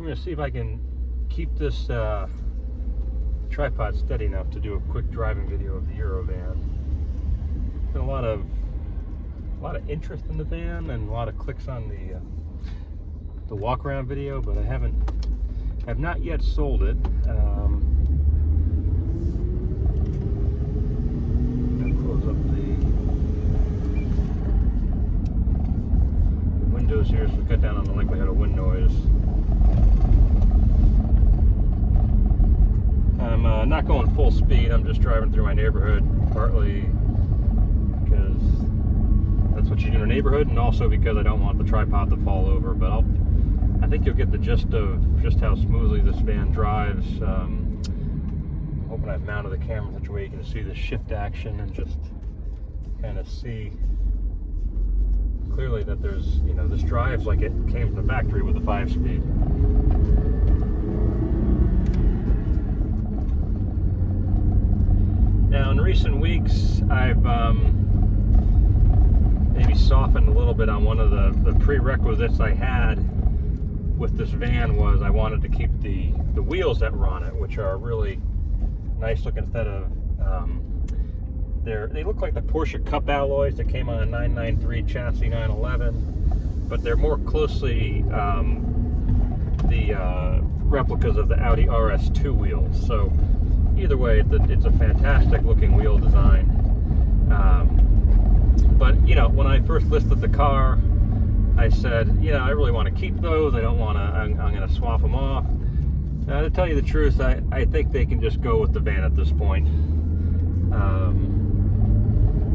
going to see if I can keep this tripod steady enough to do a quick driving video of the Eurovan. Been a lot of interest in the van and a lot of clicks on the walk around video, but I have not yet sold it. Close up the windows here so we cut down on the likelihood of wind noise. I'm not going full speed. I'm just driving through my neighborhood, partly because that's what you do in a neighborhood, and also because I don't want the tripod to fall over. But I think you'll get the gist of just how smoothly this van drives. I'm hoping I've mounted the camera in such a way you can see the shift action and just kind of see clearly that there's, this drives like it came from the factory with a 5-speed. Now, in recent weeks, I've maybe softened a little bit on one of the prerequisites I had with this van. Was I wanted to keep the wheels that were on it, which are really nice looking set of, they look like the Porsche Cup alloys that came on a 993 chassis 911, but they're more closely the replicas of the Audi RS2 wheels. So either way, it's a fantastic looking wheel design. But when I first listed the car, I said, I really want to keep those. I don't want to. I'm going to swap them off. To tell you the truth, I think they can just go with the van at this point.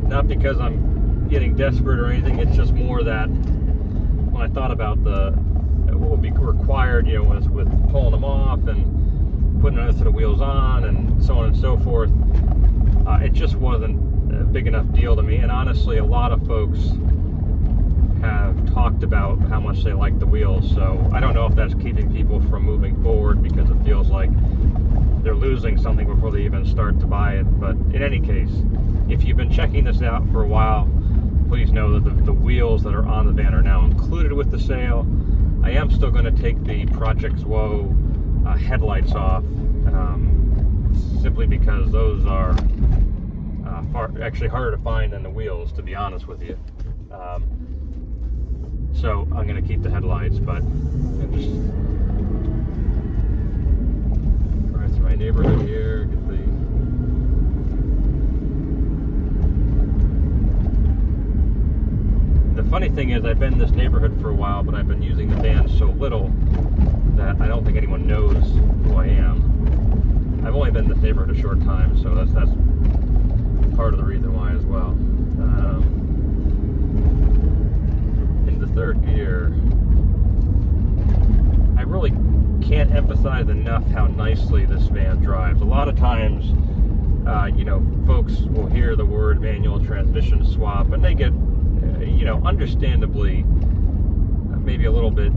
Not because I'm getting desperate or anything. It's just more that when I thought about what would be required, with pulling them off and putting another set of wheels on and so on and so forth, it just wasn't a big enough deal to me. And honestly, a lot of folks have talked about how much they like the wheels, so I don't know if that's keeping people from moving forward because it feels like they're losing something before they even start to buy it. But in any case, if you've been checking this out for a while, please know that the wheels that are on the van are now included with the sale. I am still going to take the Project Zwo headlights off, simply because those are actually harder to find than the wheels, to be honest with you. So I'm going to keep the headlights, but just drive through my neighborhood here, get the funny thing is, I've been in this neighborhood for a while, but I've been using the van so little that I don't think anyone knows who I am. I've only been in this neighborhood a short time, so that's part of the reason why as well. In the third gear, I really can't emphasize enough how nicely this van drives. A lot of times, folks will hear the word manual transmission swap, and they get, understandably, maybe a little bit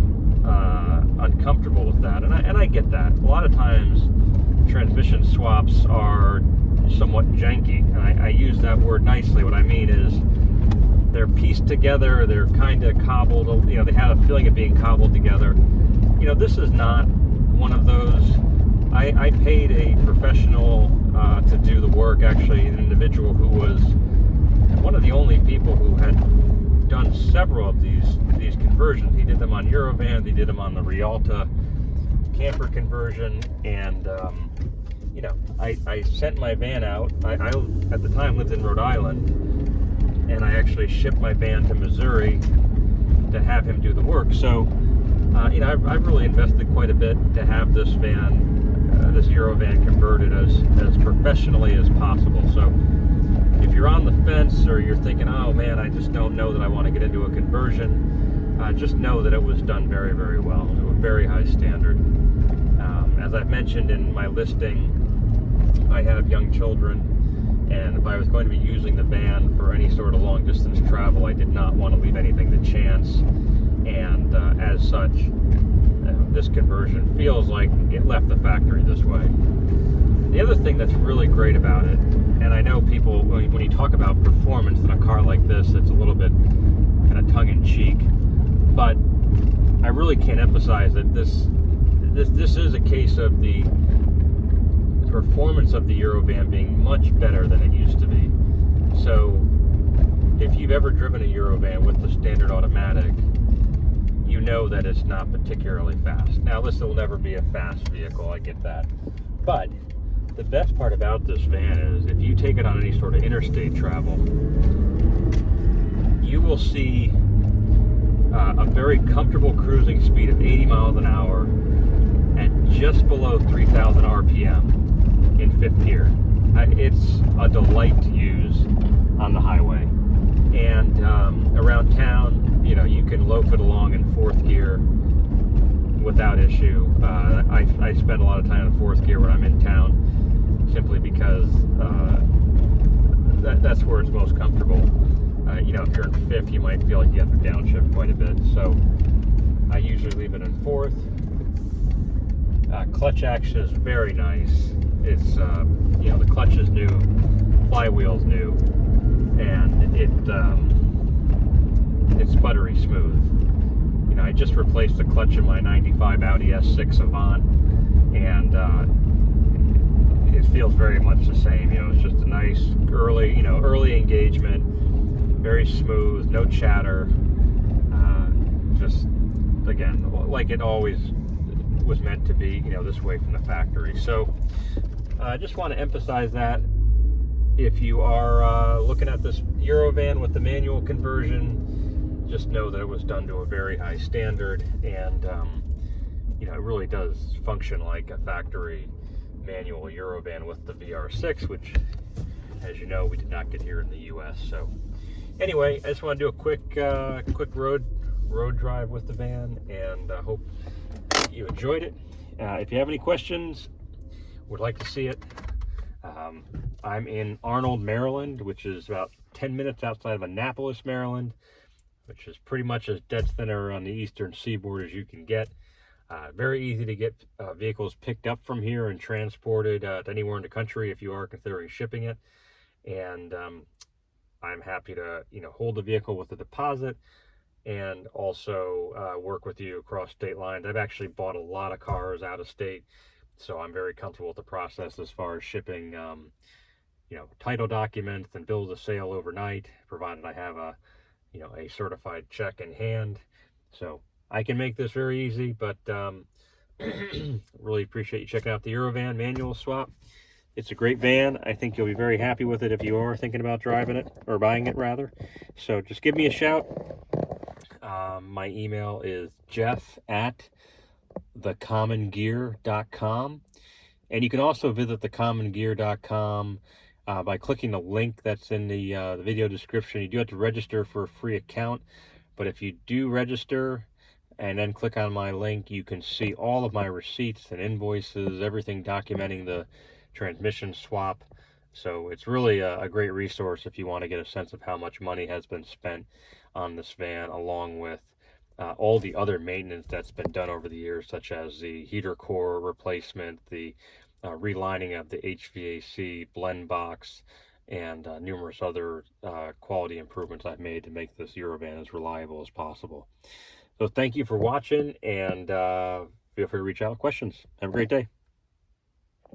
uncomfortable with that, and I get that. A lot of times, transmission swaps are somewhat janky, and I use that word nicely. What I mean is they're pieced together, they're kind of cobbled, they have a feeling of being cobbled together. This is not one of those. I paid a professional to do the work, actually an individual who was one of the only people who had done several of these conversions. He did them on Eurovan, he did them on the Rialta camper conversion, and I sent my van out. I at the time lived in Rhode Island, and I actually shipped my van to Missouri to have him do the work. So, I've really invested quite a bit to have this van, this Eurovan, converted as professionally as possible. So, if you're on the fence or you're thinking, oh man, I just don't know that I want to get into a conversion, just know that it was done very, very well, to a very high standard. As I've mentioned in my listing, I have young children, and if I was going to be using the van for any sort of long distance travel, I did not want to leave anything to chance, and as such, this conversion feels like it left the factory this way. The other thing that's really great about it, and I know people, when you talk about performance in a car like this, it's a little bit kind of tongue-in-cheek, but I really can't emphasize that this is a case of the performance of the Eurovan being much better than it used to be. So if you've ever driven a Eurovan with the standard automatic, you know that it's not particularly fast. Now, this will never be a fast vehicle, I get that. But the best part about this van is if you take it on any sort of interstate travel, you will see a very comfortable cruising speed of 80 miles an hour at just below 3,000 RPM in fifth gear. It's a delight to use on the highway. And around town, you know, you can loaf it along in fourth gear without issue. I spend a lot of time in fourth gear when I'm in town, simply because that's where it's most comfortable. You know, if you're in fifth, you might feel like you have to downshift quite a bit. So I usually leave it in fourth. Clutch action is very nice. It's you know, the clutch is new, flywheel's new, and it's buttery smooth. You know, I just replaced the clutch in my '95 Audi S6 Avant, and it feels very much the same. You know, it's just a nice early engagement, very smooth, no chatter. Just again, like it always was meant to be. You know, this way from the factory. So I just want to emphasize that if you are looking at this Eurovan with the manual conversion, just know that it was done to a very high standard, and you know, it really does function like a factory manual Eurovan with the VR6, which, as you know, we did not get here in the US. So anyway, I just want to do a quick road drive with the van, and I hope you enjoyed it. If you have any questions, would like to see it, I'm in Arnold, Maryland, which is about 10 minutes outside of Annapolis, Maryland, which is pretty much as dead center on the eastern seaboard as you can get. Very easy to get vehicles picked up from here and transported to anywhere in the country if you are considering shipping it. And I'm happy to, you know, hold the vehicle with a deposit and also work with you across state lines. I've actually bought a lot of cars out of state, so I'm very comfortable with the process as far as shipping, you know, title documents and bills of sale overnight, provided I have a, you know, a certified check in hand. So I can make this very easy, but really appreciate you checking out the Eurovan manual swap. It's a great van. I think you'll be very happy with it if you are thinking about driving it, or buying it rather. So just give me a shout. My email is jeff@thecommongear.com, and you can also visit thecommongear.com by clicking the link that's in the video description. You do have to register for a free account, but if you do register and then click on my link, you can see all of my receipts and invoices, everything documenting the transmission swap. So it's really a great resource if you want to get a sense of how much money has been spent on this van, along with all the other maintenance that's been done over the years, such as the heater core replacement, the relining of the HVAC blend box, and numerous other quality improvements I've made to make this Eurovan as reliable as possible. So thank you for watching, and feel free to reach out with questions. Have a great day.